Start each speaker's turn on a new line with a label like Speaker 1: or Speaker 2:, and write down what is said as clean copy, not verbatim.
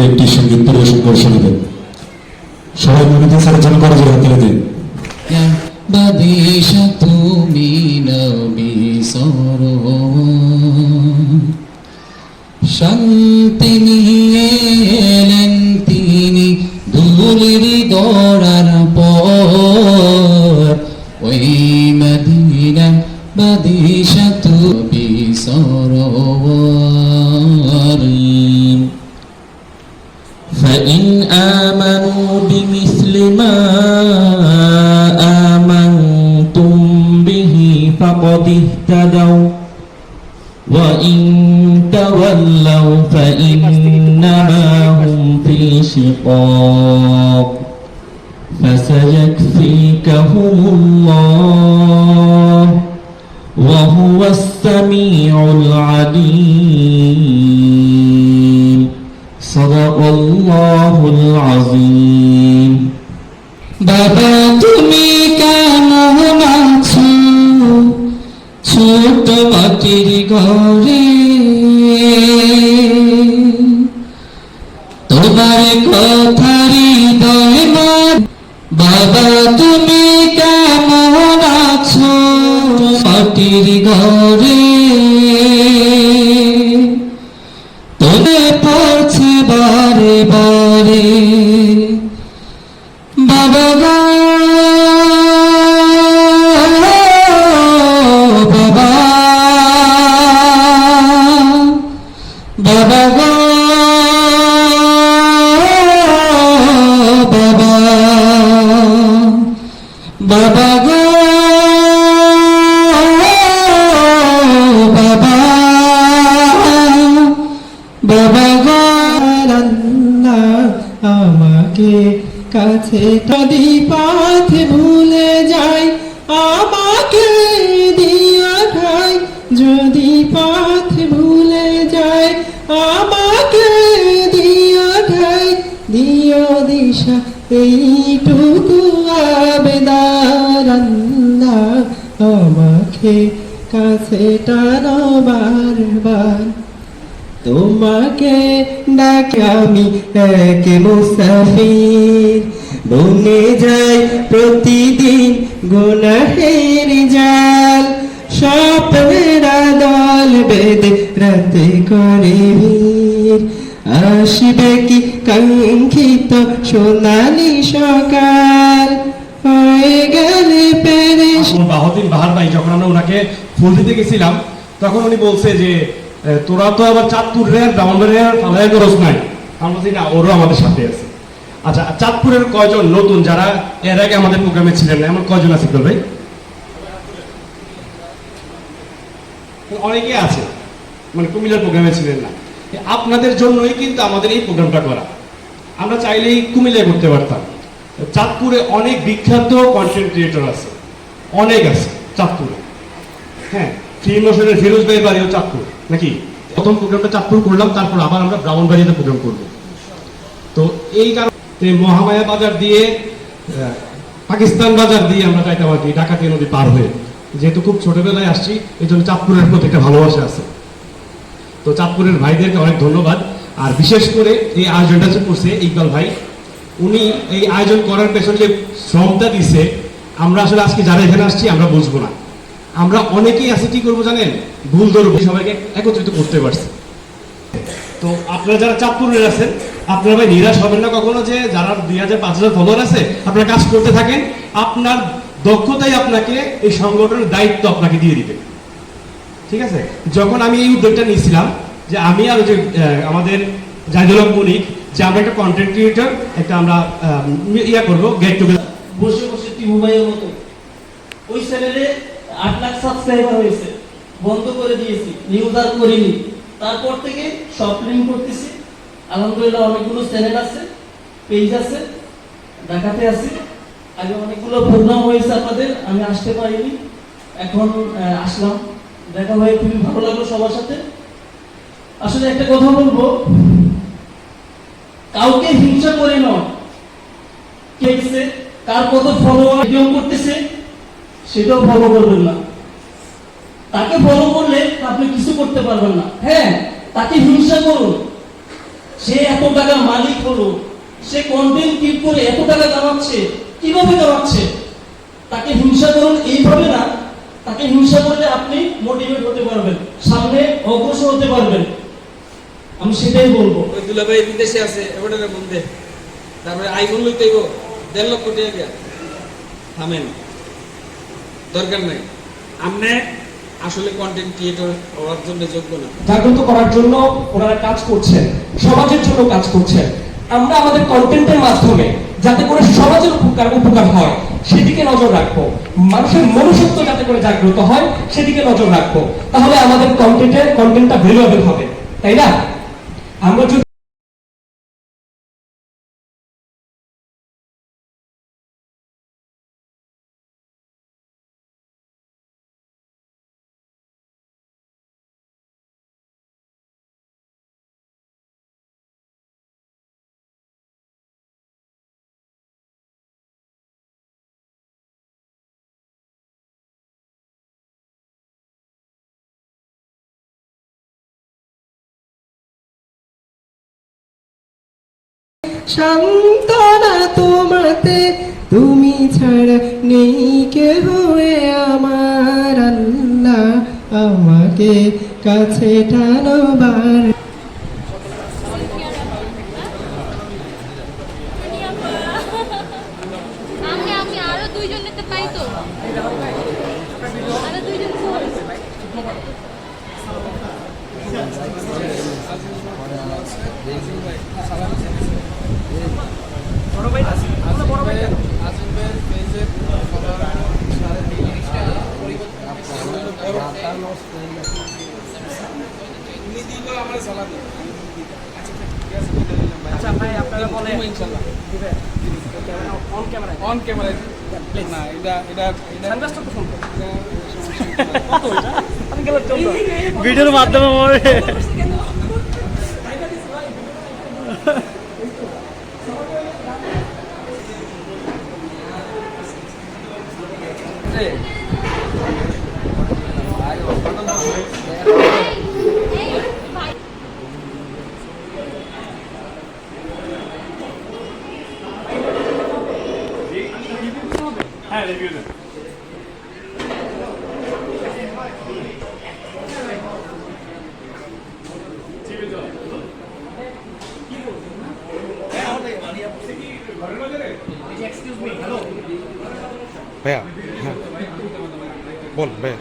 Speaker 1: একটি সঙ্গীত পরিবেশন করে শোনাবেন। সবাই মনিতে স্যারের জন্য করে যে হাতে দিন।
Speaker 2: বাদিশা তুমি নবী সরোয়ার, শান্তি নিয়ে এলেন তিনি ধুলির গড়ার পর, ওই মদিনা বাদিশা তুমি সরোয়ার। فإن آمنوا بمثل ما آمنتم به فقد اهتدوا وإن تولوا فإنما هم في شقاق فسيكفيكهم الله وهو السميع العليم صدق الله العظيم। বাবা তুমি কেমন আছো ছোট মাটির ঘরে, তোমার কথা হৃদয় মান। বাবা তুমি কেমন আছো মাটির ঘরে, তোলে পড়ছে বারে বারে। বাবা গো বাবা, বাবা গো বাবা, বাবা গো বাবা, বাবা গো। আমাকে কাছে যদি পথ ভুলে যাই, আমাকে দিয়া ঠাই যদি পথ ভুলে যায়, আমাকে দিয়া ঠাই দিও দিশা এইটুকু আবেদন। আল্লাহ আমাকে কাছে টানো বারবার, তোমাকে ডাকে আমি এক মুসাফির, বনে যাই প্রতিদিন গুনাহের জাল, স্বপ্নের দল বেঁধে রাতে করে ভিড়, আসবে কি কাঙ্ক্ষিত সোনালি সকাল, হয়ে গেলে পেরেশ।
Speaker 3: বাহাউদ্দিন বাহার ভাই যখন আমরা ওনাকে ফুল দিতে গেছিলাম, তখন উনি বলছে যে তোরা তো আবার চাঁদপুরের ব্রাহ্মণবাড়িয়ার ফালায় খরচ নাই। আমরা বলছি না, ওরও আমাদের সাথে আছে। আচ্ছা, চাঁদপুরের কয়জন নতুন যারা এর আগে আমাদের প্রোগ্রামে ছিলেন না, এমন কয়জন আছে তো ভাই? অনেকে আছে, মানে কুমিল্লার প্রোগ্রামে ছিলেন না। আপনাদের জন্যই কিন্তু আমাদের এই প্রোগ্রামটা করা। আমরা চাইলেই কুমিল্লায় করতে পারতাম। চাঁদপুরে অনেক বিখ্যাত কন্টেন্ট ক্রিয়েটর আছে, অনেক আছে চাঁদপুরে। হ্যাঁ, ফিল্মোশনের ফিরোজ ভাইয়ের বাড়িও চাঁদপুর নাকি? প্রথম প্রোগ্রামটা চাঁদপুর করলাম, তারপর আবার আমরা ব্রাহ্মণবাড়িয়াতে প্রোগ্রাম করব। তো এই কারণে মহামায়া বাজার দিয়ে পাকিস্তান বাজার দিয়ে আমরা যাইতাম আর কি, ডাকাতিয়া নদী পার হয়ে। যেহেতু খুব ছোটবেলায় আসছি, এই জন্য চাঁদপুরের প্রতি একটা ভালোবাসা আছে। তো চাঁদপুরের ভাইদেরকে অনেক ধন্যবাদ। আর বিশেষ করে এই আয়োজনটা যে করছে ইকবাল ভাই, উনি এই আয়োজন করার পেছনে যে শ্রমটা দিছে, আমরা আসলে আজকে যারা এখানে আসছি আমরা বুঝবো না। আমরা অনেকেই আছে কি করবো জানেন, ভুল ধরবো, সবাইকে একত্রিত করতে পারছি। তো আপনারা যারা চাঁদপুরের আছেন, আপনারা ভাই নিরাশ হবেন না কখনো যে যারা 2000-5000 ফলোয়ার আছে, আপনারা কাজ করতে থাকেন। আপনার দক্ষতাই আপনাকে এই সংগঠনের দায়িত্ব আপনাকে দিয়ে দিবে, ঠিক আছে? যখন আমি এই উদ্যোগটা নিয়েছিলাম যে আমি আর যে আমাদের জাহিদুল হক মনিক, যে আমরা একটা কন্টেন্ট ক্রিয়েটর, একটা আমরা করবো গেট টুগেদার,
Speaker 4: বসে বসে টিমু ভাইয়ের মতো ওই চ্যানেলে 8 লাখ সাবস্ক্রাইবার হয়েছে, বন্ধ করে দিয়েছি, নিউজ আর করিনি। তারপর থেকে শর্ট ফিল্ম করতেছি, আলহামদুলিল্লাহ অনেকগুলো চ্যানেল আছে, পেজ আছে, ঢাকাতে আছি। আগে অনেকগুলো প্রোগ্রাম হয়েছে আপনাদের, আমি আসতে পারিনি, এখন আসলাম, দেখা হয়ে খুবই ভালো লাগলো সবার সাথে। আসলে একটা কথা বলবো, কাউকে হিংসা করে নয়, কে কার কত ফলোয়ার ভিডিও করতেছে সেটাও ফলো করবেন না। তাকে ফলো করলে আপনি কিছু করতে পারবেন না। হ্যাঁ, তাকে হিংসা করুন, সে এত টাকার মালিক হলো, সে কন্টেন্ট ক্রিয়েট করে এত টাকা কামাচ্ছে, কিভাবে কামাচ্ছে? তাকে হিংসা করুন এইভাবে না, তাকে হিংসা করলে আপনি মোটিভেট হতে পারবেন, সামনে অগ্রসর হতে পারবেন। আমি সেটাই বলবো।
Speaker 5: ওই দুলাভাই বিদেশে আছে এবারে বন্ধে, তারপরে আইফোন লইতে 1.5 লক্ষ টাকা দিয়া থামেন, দরকার নাই। আপনি আসলে কন্টেন্ট ক্রিয়েটর হওয়ার জন্য যোগ্য না।
Speaker 6: জাগ্রত করার জন্য ওনারা কাজ করছেন, সমাজের জন্য কাজ করছেন। আমরা আমাদের কন্টেন্টের মাধ্যমে যাতে করে সমাজের উপকার হয় সেদিকে নজর রাখবো, মানুষের মনুষ্যত্ব যাতে করে জাগ্রত হয় সেদিকে নজর রাখবো। তাহলে আমাদের কন্টেন্টটা ভ্যালুয়েবল হবে, তাই না? আমরা যদি
Speaker 2: সান্তনা তোমাতে, তুমি ছাড়া নেই কেহ আমার আল্লাহ, আমাকে কাছে টানোবার।
Speaker 7: আমি আরো দুইজন নিতে পাই তো, আরো দুইজন
Speaker 5: আচ্ছা ভাই, আপনারা বলেন ইনশাআল্লাহ অন ক্যামেরায় না, এটা
Speaker 8: ভিডিওর মাধ্যমে
Speaker 3: হ্যাঁ, রিভিউ দেন।
Speaker 9: ভাইয়া, হ্যাঁ বল ভাইয়া।